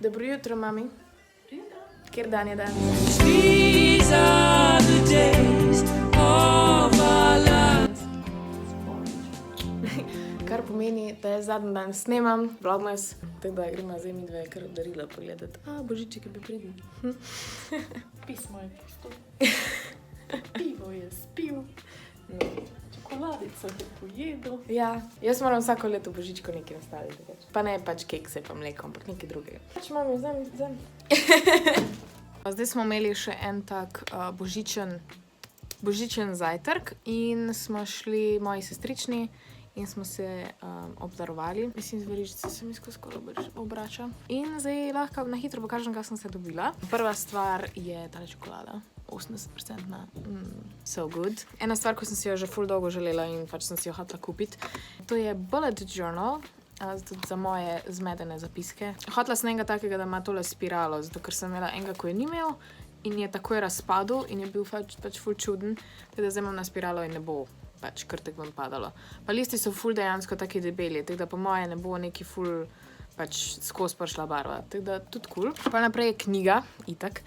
Dobro jutro, mami. Kjer dan je dan? These are the days of our lives. Kar pomeni, da jaz zadnji dan snemam vlogmas, tako da gremo zdaj mi dve kar darila pogledati. Božiček je bil pridn. Pismo je pusto. Pivo je spil. Čokoladico je pojedel. Ja, jaz moram vsako leto božičko nekaj nastaviti. Pa ne pač kekse pa mleko, ampak nekaj drugega. Pač mami, vzem. Zdaj smo imeli še en tak božičen zajtrk in smo šli moji sestrični in smo se obdarovali. Mislim, z verižice se mi skoraj obrača. In zdaj lahko na hitro pokažem, kaj sem se dobila. Prva stvar je tale čokolada. 80%. So good. Ena stvar, ko sem si jo že ful dolgo želela in pač sem si jo hotela kupiti. To je bullet journal. Za moje zmedene zapiske. Hotela sem enega takega, da ima tole spiralo, zato ker sem imela enega, ko je ni imel in je takoj razpadel in je bil pač ful čuden. Teda zdaj imam na spiralo in ne bo pač krtek vam padalo. Pa listi so ful dejansko taki debeli, tako da po moje ne bo neki ful pač skozi prišla barva. Tako da tudi cool. Pa naprej je knjiga, itak.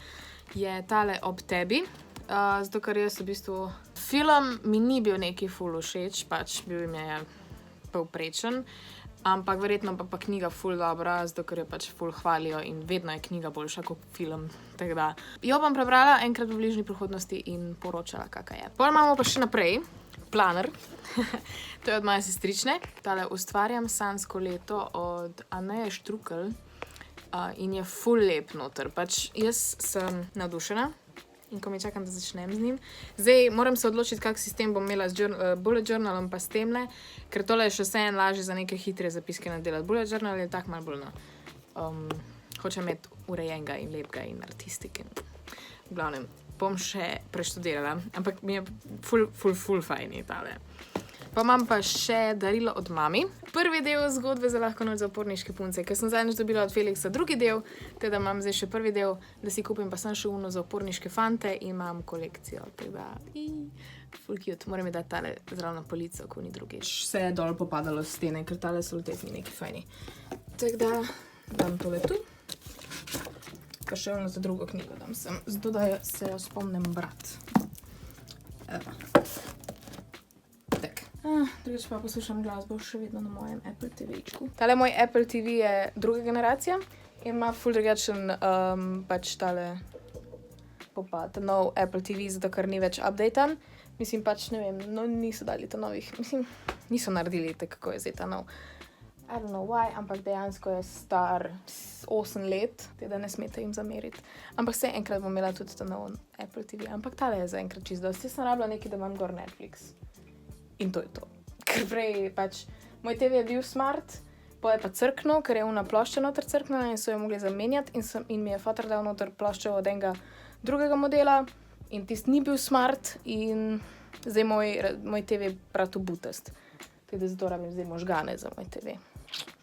Je tale Ob tebi, zato ker jaz v bistvu film mi ni bil neki ful všeč, pač bil mi je povprečen, ampak verjetno pa knjiga ful dobra, zato ker jo pač ful hvalijo in vedno je knjiga boljša kot film, tako da jo bom prebrala enkrat v bližnji prihodnosti in poročala, kaka je. Potem imamo pa še naprej planer, to je od moje sestrične, tale Ustvarjam sanjsko leto od Aneje Štrukelj. In je ful lep noter. Pač jaz sem navdušena in ko mi čakam, da začnem z njim. Zdaj moram se odločiti, kak sistem bom imela z bullet journalom pa s temle, ker tole je še vseeno lažje za neke hitre zapiske nadelati. Bullet journal je tak malo bolj hočem imeti urejenega in lepega in artistike. V glavnem, bom še preštudirala, ampak mi je ful fajn tale. Pa imam pa še darilo od mami. Prvi del zgodbe za lahko noč za uporniške punce, ker sem zadnjič dobila od Felixa drugi del, teda imam zdaj še prvi del, da si kupim pa sem še uno za uporniške fante in imam kolekcijo, teda ful cute. Moram mi dati tale zraven polico, ko ni drugič. Vse je dol popadalo z stene, ker tale so letni neki fajni. Tako da dam tole tu. Pa še ono za drugo knjigo dam sem, zato da se jo spomnem brat. Evo. Drugič pa poslušam glasbo še vedno na mojem Apple TV-čku. Tale moj Apple TV je druga generacija in ima ful drugačen pač tale popad. Nov Apple TV, zato ker ni več updaten. Mislim pač, ne vem, no niso dali ta novih. Mislim, niso naredili tako, kako je zdaj ta nov. I don't know why, ampak dejansko je star 8 let, teda ne smete jim zameriti. Ampak se enkrat bom imela tudi ta nov Apple TV, ampak tale je zaenkrat čisto dosti. Jaz sem rabila nekaj, da imam gor Netflix. In to je to. Ker prej pač moj TV je bil smart, pa je pa crknil, ker je una plošča noter crknila in so jo mogli zamenjati in mi je fotor dal noter ploščo od enega drugega modela in tist ni bil smart in zdaj moj TV je prav butast. Teda zato rabim zdaj možgane za moj TV.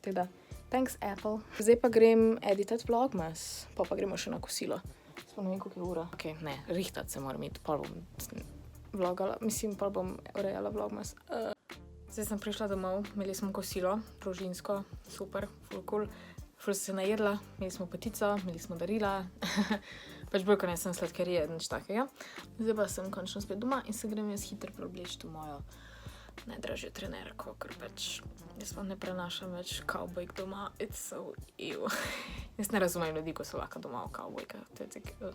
Teda, thanks Apple. Zdaj pa grem editat vlogmas, pa gremo še na kosilo. Sploh ne vem, koliko je ura. Ok, ne, rihtat se moram iti, pol bom vlogala, mislim, pol bom urejala vlogmas. Zdaj sem prišla domov, imeli smo kosilo, družinsko, super, ful cool. Ful se najedla, imeli smo petico, imeli smo darila, pač bolj, ko ne sem sladkarije, nič takega. Zdaj pa sem končno spet doma in se grem jaz hitro preobleči v mojo najdražjo trenerko, ker pač jaz pa ne prenašam več kavbojk doma, it's so ew. Jaz ne razumem ljudi, ko so lahko doma v kavbojkah, to je tako.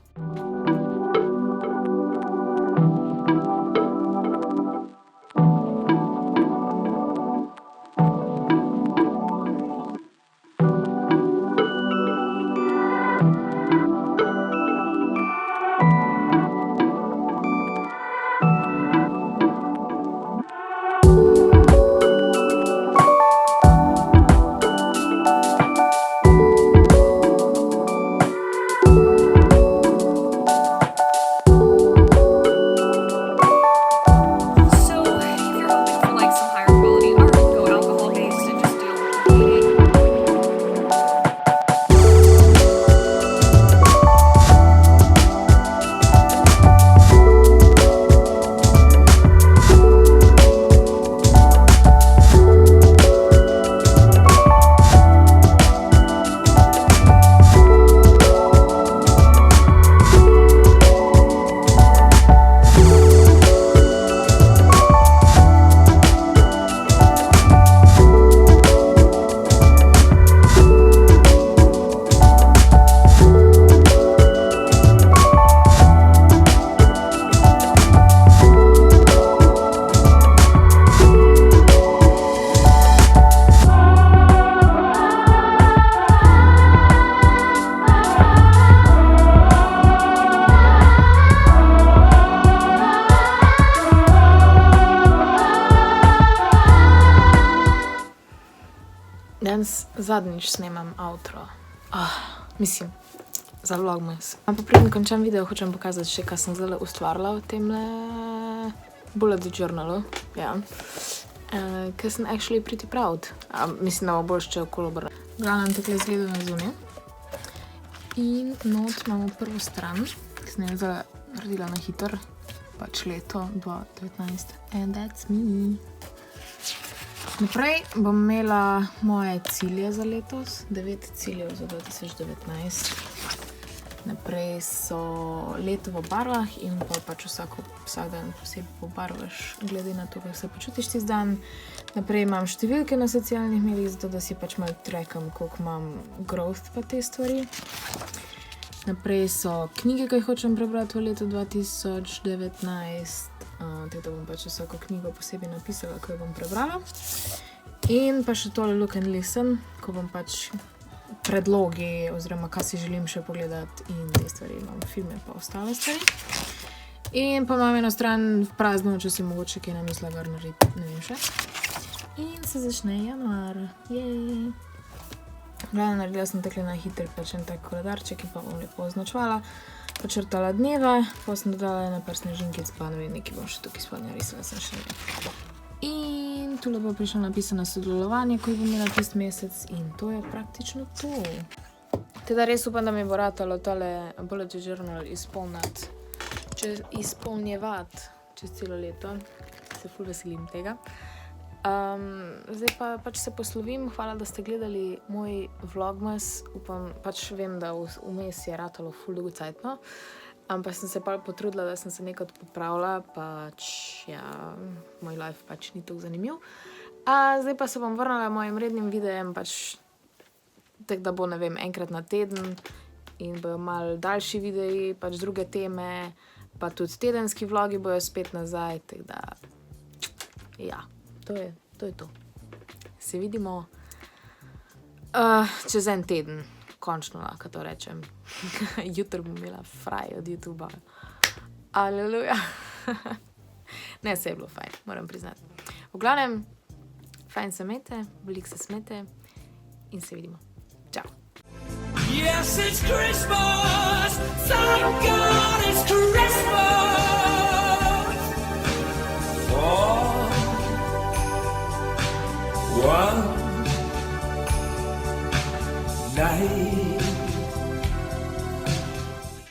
danes zadnjič snemam outro. Mislim, za vlogmas. Pa preden končam video, hočem pokazati še, kaj sem zdaj ustvarila v temle bullet journalu. Ja. Ker sem actually pretty proud. Mislim, da bo bolj še okolo obrnila. Glavnem takle izgleda na zunaj. In not imamo prvo stran, ki sem jo zdaj naredila na hitro. Pač leto 2019. And that's me. Naprej bom imela moje cilje za letos. 9 ciljev za 2019. Naprej so leto v barvah in pač vsak dan posebej pobarvaš, glede na to, kako se počutiš tisti dan. Naprej imam številke na socialnih medijih, zato da si pač malo trackam, koliko imam growth pa te stvari. Naprej so knjige, ki jih hočem prebrati v letu 2019. Tako da bom pač vsako knjigo posebej napisala, ko jo bom prebrala. In pa še tole look and listen, ko bom pač predlogi, oziroma kaj si želim še pogledati in te stvari. Imam filme pa ostale stvari. In pa imam eno stran prazno, če si mogoče kaj namislila gor narediti, ne vem še. In se začne januar. Jej! Glavno, naredila sem takle na hitro pač en tak koledarček in pa bom lepo označevala. Počrtala dneve, pa sem dodala ena par snežinkic, pa ne vem, nekaj bom še tukaj spodnja risala, sem še ne vem. In tule bo prišlo napisano sodelovanje, ko bom imela tisti mesec in to je praktično to. Teda res upam, da mi bo ratalo tale bullet journal izpolnjevati čez celo leto. Se ful veselim tega. Zdaj pa pač se poslovim. Hvala, da ste gledali moj vlogmas. Upam, pač vem, da vmes je ratalo ful dolgocajtno. Ampak sem se pa potrudila, da sem se nekaj popravila, pač, ja, moj life pač ni tako zanimiv. Zdaj pa se bom vrnila mojim rednim videjem, pač, tako da bo, ne vem, enkrat na teden in bojo malo daljši videi, pač druge teme, pa tudi tedenski vlogi bojo spet nazaj, tako da, ja, to je to. Se vidimo čez en teden. Končno lahko to rečem. Jutro bom imela fraj od YouTubea. Aleluja. Ne, se je bilo fajn, moram priznati. V glavnem, fajn se imejte, veliko se smete in se vidimo. Čau. Yes, it's Christmas. Thank God it's Christmas. For one night.